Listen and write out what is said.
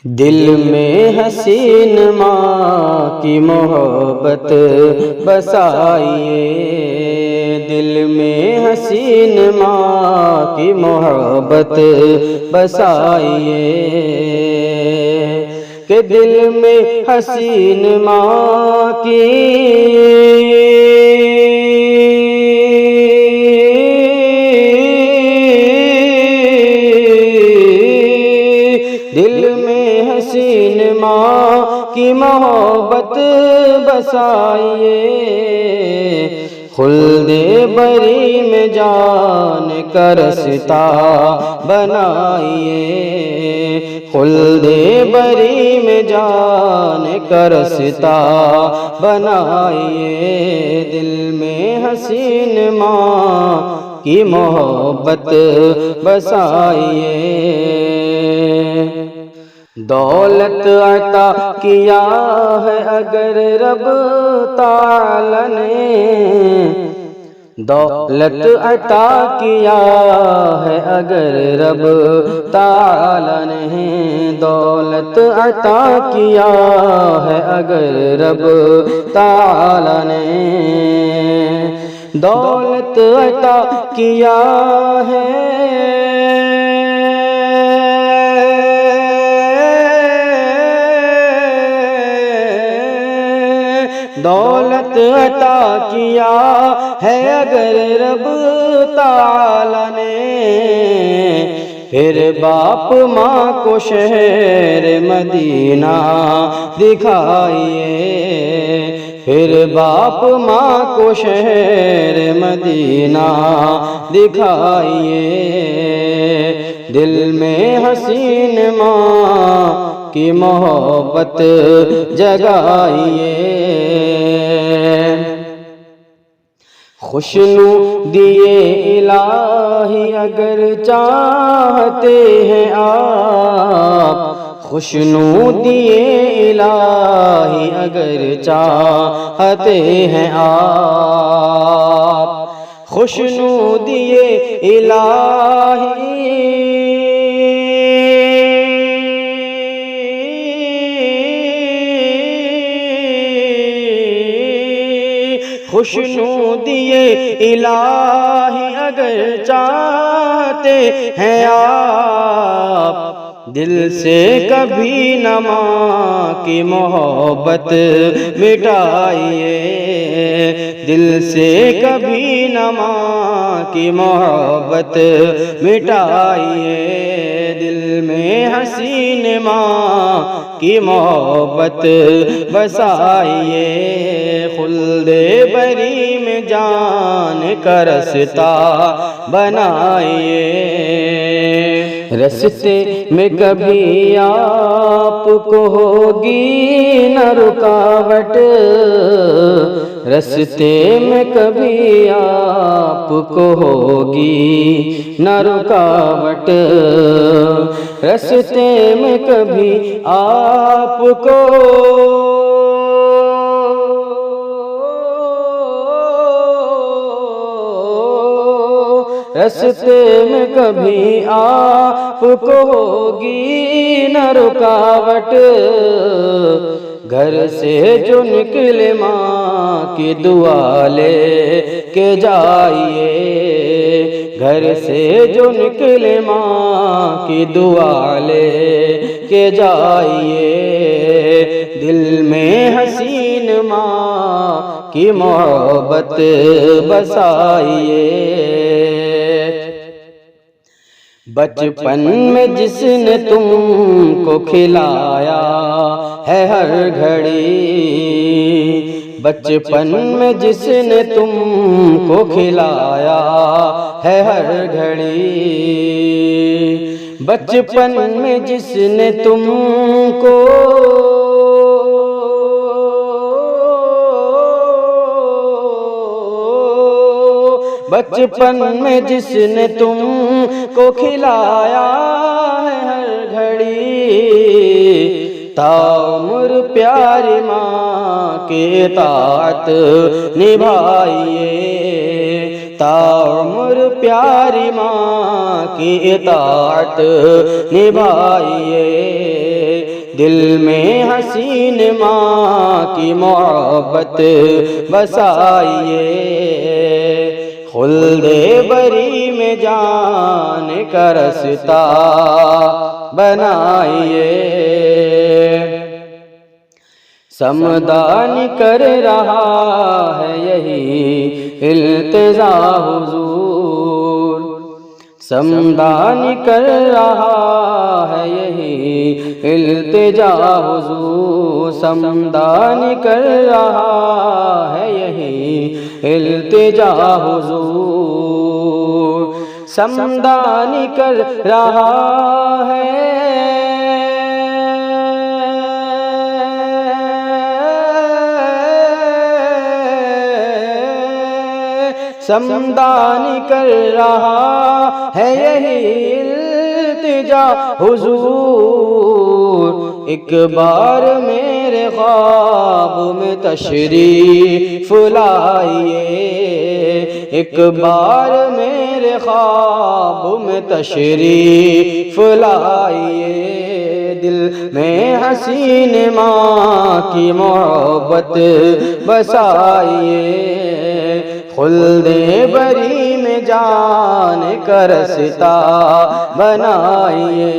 दिल में हसीन माँ की मोहब्बत बसाइए, दिल में हसीन माँ की मोहब्बत बसाइए, कि दिल में हसीन माँ की दिल में हसीन माँ की मोहब्बत बसाइए, खुल्दे बरी में जान का रास्ता बनाइए, खुल्दे बरी में जान का रास्ता बनाइए, दिल में हसीन माँ की मोहब्बत बसाइए। दौलत अता किया है अगर रब ताला ने, दौलत अता किया है अगर रब ताला ने, दौलत अता किया है अगर रब ताला ने, दौलत अता किया है दौलत अता किया है अगर रब ताला ने, फिर बाप माँ को शहर मदीना दिखाइए, फिर बाप माँ को शहर मदीना दिखाइए, दिल में हसीन माँ की मोहब्बत जगाइए। खुशनू दिए इलाही अगर चाहते हैं आप, खुशनू दिए इलाही अगर चाहते हैं आप, खुशनू दिए इलाही खुशनू दिए इलाही अगर चाहते हैं आप, दिल से कभी न माँ की मोहब्बत मिटाइए, दिल से कभी न माँ की मोहब्बत मिटाइए, दिल में हसीन माँ की मोहब्बत बसाइए, खुल्दे बरी में जान का रास्ता बनाइए, रास्ते में कभी आपको होगी न रुकावट, रास्ते में कभी आपको होगी न रुकावट, रास्ते में कभी आपको रास्ते में कभी आपको होगी न रुकावट, घर से जो निकले माँ की दुआ ले के जाइए, घर से जो निकले माँ की दुआ ले के जाइए, दिल में हसीन माँ की मोहब्बत बसाइए। बचपन में जिसने तुमको खिलाया है हर घड़ी, बचपन में जिसने तुमको खिलाया है हर घड़ी, बचपन में जिसने तुमको बचपन में जिसने तुमको खिलाया है हर घड़ी, ताउम्र प्यारी माँ के इताअत निभाइए, ताउम्र प्यारी माँ की इताअत निभाइए, दिल में हसीन माँ की मोहब्बत बसाइए, खुल्दे बरी में जान का रास्ता बनाइए। समदान कर रहा है यही इल्तिजा हुजूर, समदान कर रहा है यही इल्तिजा हुजूर, समदान कर रहा है यही इल्तिजा हुजूर, समदान कर रहा है समदान कर रहा है यही इल्तिजा हुजूर। एक बार मेरे ख्वाब में तशरीफ लाइए, एक बार मेरे ख्वाब में तशरीफ लाइए, दिल में हसीन माँ की मोहब्बत बसाइए, खुल्दे बरी में जान का रास्ता बनाइए।